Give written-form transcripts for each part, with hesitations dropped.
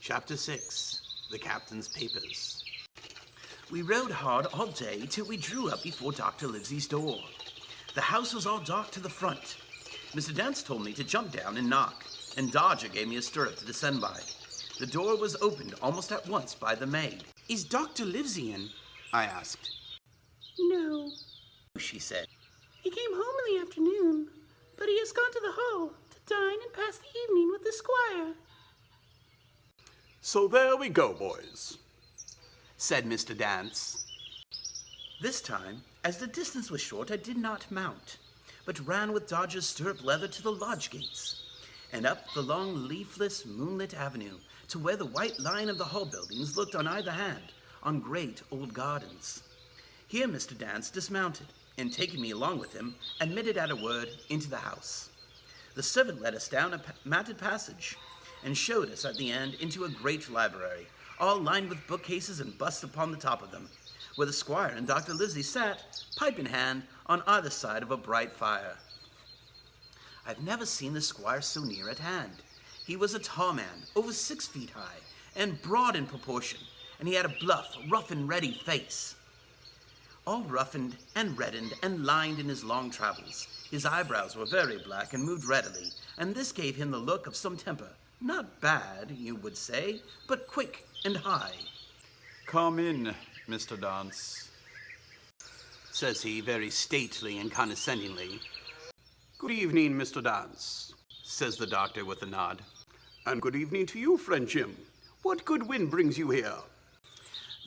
Chapter 6. The Captain's Papers. We rode hard all day till we drew up before Dr. Livesey's door. The house was all dark to the front. Mr. Dance told me to jump down and knock, and Dodger gave me a stirrup to descend by. The door was opened almost at once by the maid. "Is Dr. Livesey in?" I asked. "No," she said. "He came home in the afternoon, but he has gone to the hall to dine and pass the evening with the squire." "So there we go, boys," said Mr. Dance. This time, as the distance was short, I did not mount, but ran with Dodger's stirrup leather to the lodge gates, and up the long, leafless, moonlit avenue to where the white line of the hall buildings looked on either hand on great old gardens. Here Mr. Dance dismounted, and taking me along with him, admitted at a word into the house. The servant led us down a matted passage, and showed us at the end into a great library, all lined with bookcases and busts upon the top of them, where the squire and Dr. Livesey sat, pipe in hand, on either side of a bright fire. I've never seen the squire so near at hand. He was a tall man, over 6 feet high, and broad in proportion, and he had a bluff, rough and ready face. All roughened and reddened and lined in his long travels, his eyebrows were very black and moved readily, and this gave him the look of some temper. Not bad, you would say, but quick and high. "Come in, Mr. Dance," says he, very stately and condescendingly. "Good evening, Mr. Dance," says the doctor with a nod. "And good evening to you, friend Jim. What good wind brings you here?"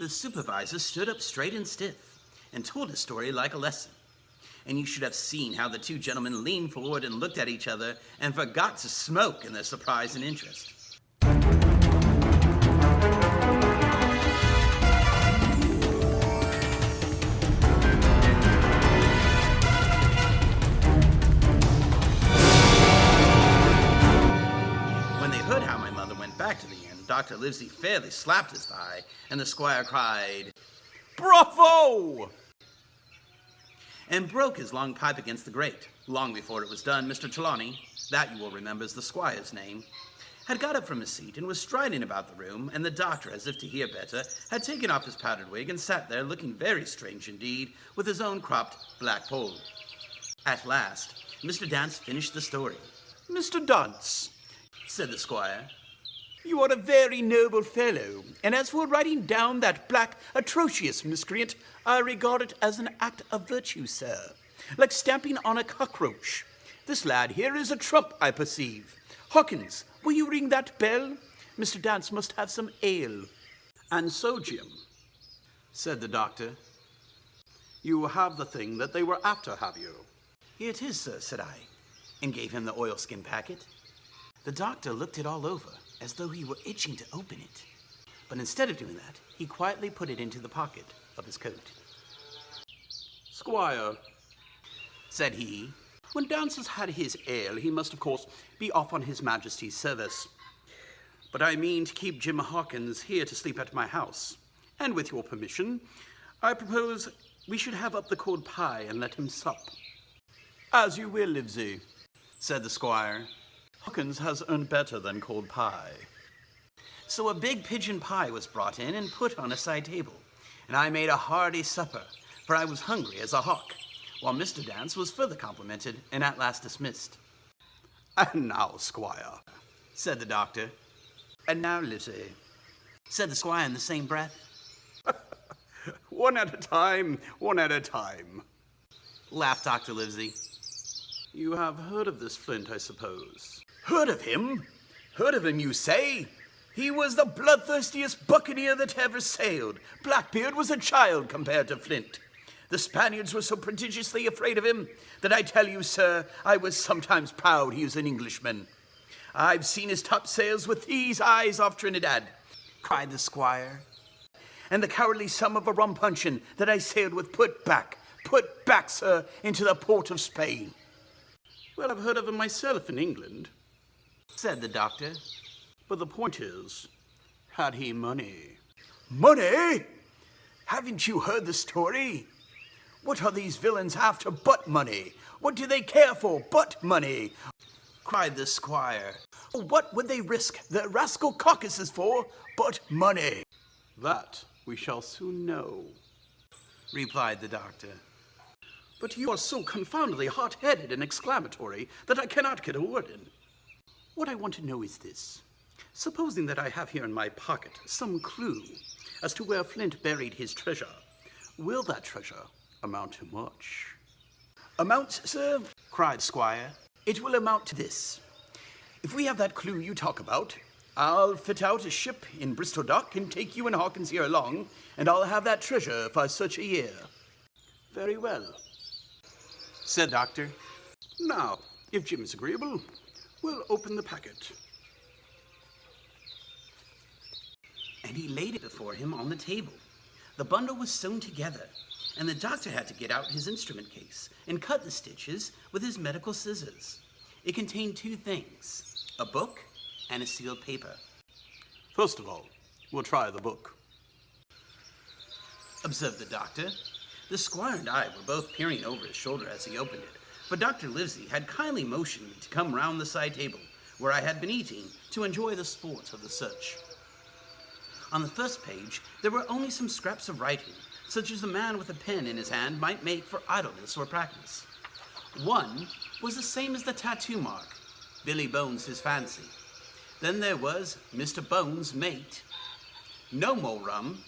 The supervisor stood up straight and stiff, and told his story like a lesson. And you should have seen how the two gentlemen leaned forward and looked at each other and forgot to smoke in their surprise and interest. When they heard how my mother went back to the inn, Dr. Livesey fairly slapped his thigh, and the squire cried, "Bravo!" and broke his long pipe against the grate. Long before it was done, Mr. Trelawney, that you will remember is the squire's name, had got up from his seat and was striding about the room, and the doctor, as if to hear better, had taken off his powdered wig and sat there looking very strange indeed, with his own cropped black poll. At last, Mr. Dance finished the story. "Mr. Dance," said the squire, "you are a very noble fellow, and as for writing down that black, atrocious miscreant, I regard it as an act of virtue, sir, like stamping on a cockroach. This lad here is a trump, I perceive. Hawkins, will you ring that bell? Mr. Dance must have some ale." "And so, Jim," said the doctor, "you have the thing that they were after, have you?" "Here it is, sir," said I, and gave him the oilskin packet. The doctor looked it all over, as though he were itching to open it. But instead of doing that, he quietly put it into the pocket of his coat. "Squire," said he, "when Dance has had his ale, he must, of course, be off on his Majesty's service. But I mean to keep Jim Hawkins here to sleep at my house. And with your permission, I propose we should have up the cold pie and let him sup." "As you will, Livesey," said the squire. "Hawkins has earned better than cold pie." So a big pigeon pie was brought in and put on a side table, and I made a hearty supper, for I was hungry as a hawk, while Mr. Dance was further complimented and at last dismissed. "And now, Squire," said the doctor. "and now, Lizzie," said the squire in the same breath. "One at a time, one at a time," laughed Dr. Livesey. "You have heard of this Flint, I suppose?" "Heard of him? Heard of him, you say? He was the bloodthirstiest buccaneer that ever sailed. Blackbeard was a child compared to Flint. The Spaniards were so prodigiously afraid of him that I tell you, sir, I was sometimes proud he was an Englishman. I've seen his topsails with these eyes off Trinidad," cried the squire, "and the cowardly sum of a rum puncheon that I sailed with put back, sir, into the port of Spain." "Well, I've heard of him myself in England," said the doctor. "but the point is, had he money?" "Money? Haven't you heard the story? What are these villains after but money? What do they care for but money?" cried the squire. What would they risk their rascal carcasses for but money? That we shall soon know, replied the doctor. But you are so confoundedly hot-headed and exclamatory that I cannot get a word in. What I want to know is this. Supposing that I have here in my pocket some clue as to where Flint buried his treasure, will that treasure amount to much? Amount, sir? Cried Squire. It will amount to this. If we have that clue you talk about, I'll fit out a ship in Bristol Dock and take you and Hawkins here along, and I'll have that treasure for such a year. Very well, said the doctor. Now, if Jim is agreeable, we'll open the packet. And he laid it before him on the table. The bundle was sewn together, and the doctor had to get out his instrument case and cut the stitches with his medical scissors. It contained two things, a book and a sealed paper. First of all, we'll try the book, observed the doctor. The squire and I were both peering over his shoulder as he opened it, but Dr. Livesey had kindly motioned me to come round the side table, where I had been eating, to enjoy the sport of the search. On the first page, there were only some scraps of writing, such as a man with a pen in his hand might make for idleness or practice. One was the same as the tattoo mark, Billy Bones his fancy. Then there was Mr. Bones' mate. No more rum,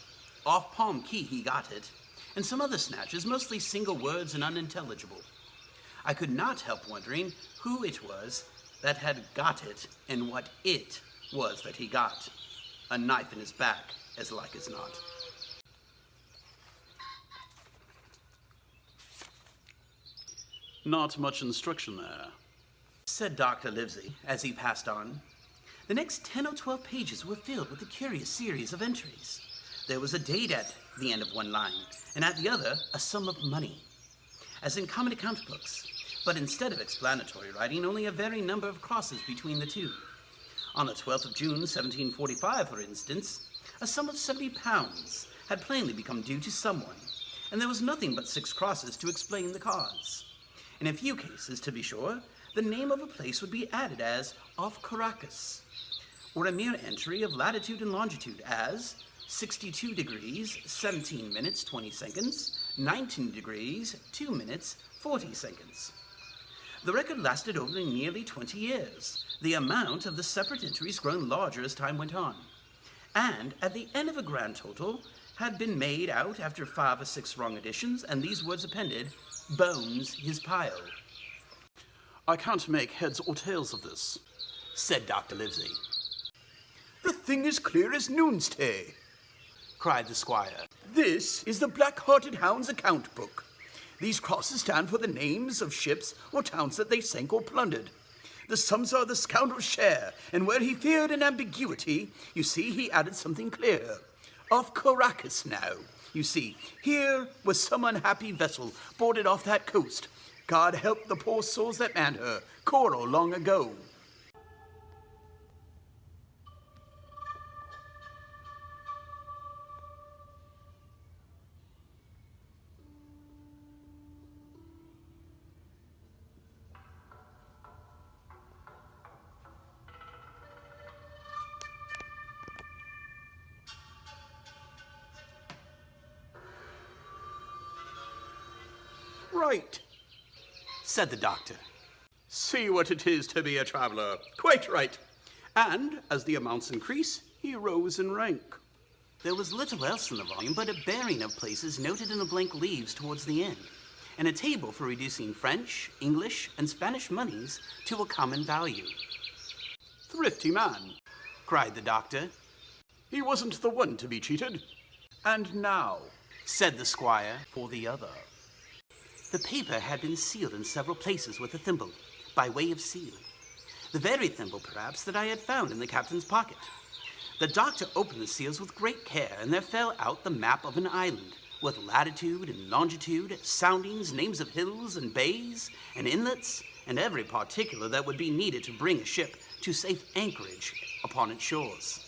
off Palm Key he got it, and some other snatches, mostly single words and unintelligible. I could not help wondering who it was that had got it and what it was that he got. A knife in his back, as like as not. Not much instruction there, said Dr. Livesey as he passed on. The next 10 or 12 pages were filled with a curious series of entries. There was a date at the end of one line, and at the other, a sum of money, as in common account books, but instead of explanatory writing, only a varying number of crosses between the two. On the 12th of June, 1745, for instance, a sum of £70 had plainly become due to someone, and there was nothing but 6 crosses to explain the cause. In a few cases, to be sure, the name of a place would be added as off Caracas, or a mere entry of latitude and longitude as 62 degrees, 17 minutes, 20 seconds, 19 degrees, 2 minutes, 40 seconds. The record lasted over nearly 20 years, the amount of the separate entries grown larger as time went on, and at the end of a grand total had been made out after 5 or 6 wrong additions, and these words appended, Bones his pile. I can't make heads or tails of this, said Dr. Livesey. The thing is clear as noonday, cried the squire. This is the Black-Hearted Hound's account book. These crosses stand for the names of ships or towns that they sank or plundered. The sums are the scoundrel's share, and where he feared an ambiguity, you see, he added something clear. Off Caracas now, you see, here was some unhappy vessel boarded off that coast. God help the poor souls that manned her, coral long ago. Right, said the doctor. See what it is to be a traveler. Quite right. And as the amounts increase, he rose in rank. There was little else in the volume but a bearing of places noted in the blank leaves towards the end, and a table for reducing French, English, and Spanish monies to a common value. Thrifty man, cried the doctor. He wasn't the one to be cheated. And now, said the squire, for the other. The paper had been sealed in several places with a thimble, by way of seal. The very thimble, perhaps, that I had found in the captain's pocket. The doctor opened the seals with great care, and there fell out the map of an island, with latitude and longitude, soundings, names of hills and bays, and inlets, and every particular that would be needed to bring a ship to safe anchorage upon its shores.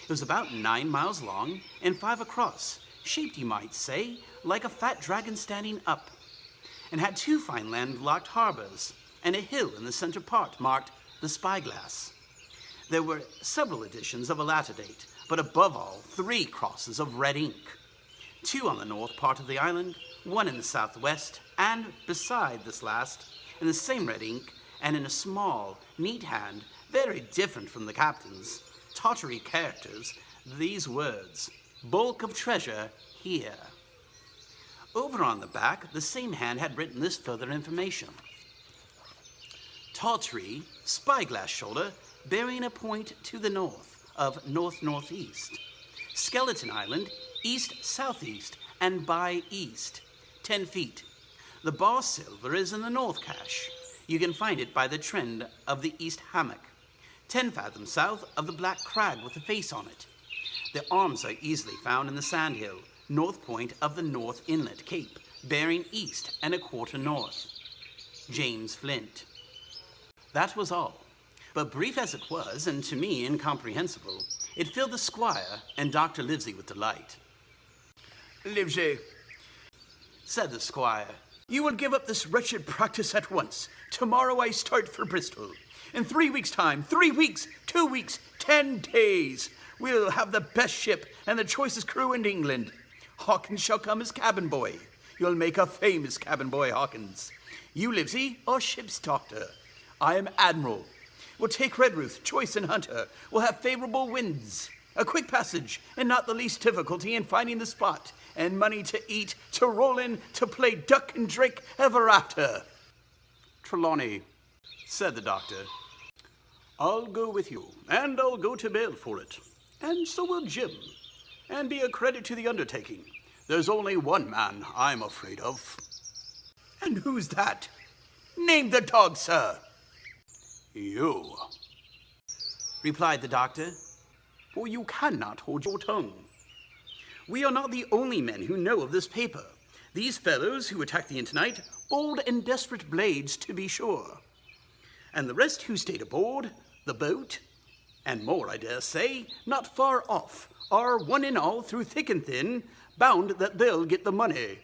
It was about 9 miles long, and 5 across, shaped, you might say, like a fat dragon standing up, and had 2 fine landlocked harbors, and a hill in the center part marked the Spyglass. There were several editions of a latter date, but above all, 3 crosses of red ink. 2 on the north part of the island, 1 in the southwest, and beside this last, in the same red ink, and in a small, neat hand, very different from the captain's, tottery characters, these words, "Bulk of treasure here." Over on the back, the same hand had written this further information. Tall tree, spyglass shoulder, bearing a point to the north of north-northeast. Skeleton Island, east-southeast, and by east, 10 feet. The bar silver is in the north cache. You can find it by the trend of the east hammock, 10 fathoms south of the black crag with a face on it. The arms are easily found in the sandhill, north point of the North Inlet Cape, bearing east and a quarter north. James Flint. That was all. But brief as it was, and to me incomprehensible, it filled the squire and Dr. Livesey with delight. Livesey, said the squire, you will give up this wretched practice at once. Tomorrow I start for Bristol. In 3 weeks' time, 3 weeks, 2 weeks, 10 days, we'll have the best ship and the choicest crew in England. Hawkins shall come as cabin boy. You'll make a famous cabin boy, Hawkins. You, Livesey, are ship's doctor. I am admiral. We'll take Redruth, choice and hunter. We'll have favorable winds, a quick passage, and not the least difficulty in finding the spot, and money to eat, to roll in, to play duck and drake ever after. Trelawney, said the doctor, I'll go with you, and I'll go to bail for it. And so will Jim, and be a credit to the undertaking. There's only one man I'm afraid of. And who's that? Name the dog, sir. You, replied the doctor, for you cannot hold your tongue. We are not the only men who know of this paper. These fellows who attacked the inn tonight, bold and desperate blades to be sure. And the rest who stayed aboard, the boat, and more, I dare say, not far off, are one and all through thick and thin, bound that they'll get the money.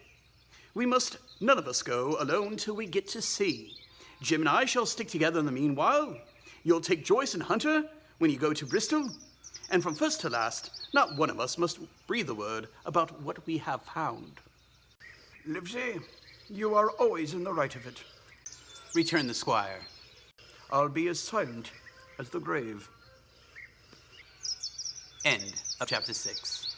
We must none of us go alone till we get to sea. Jim and I shall stick together in the meanwhile. You'll take Joyce and Hunter when you go to Bristol, and from first to last, not one of us must breathe a word about what we have found. Livesey, you are always in the right of it, returned the squire. I'll be as silent as the grave. End of chapter 6.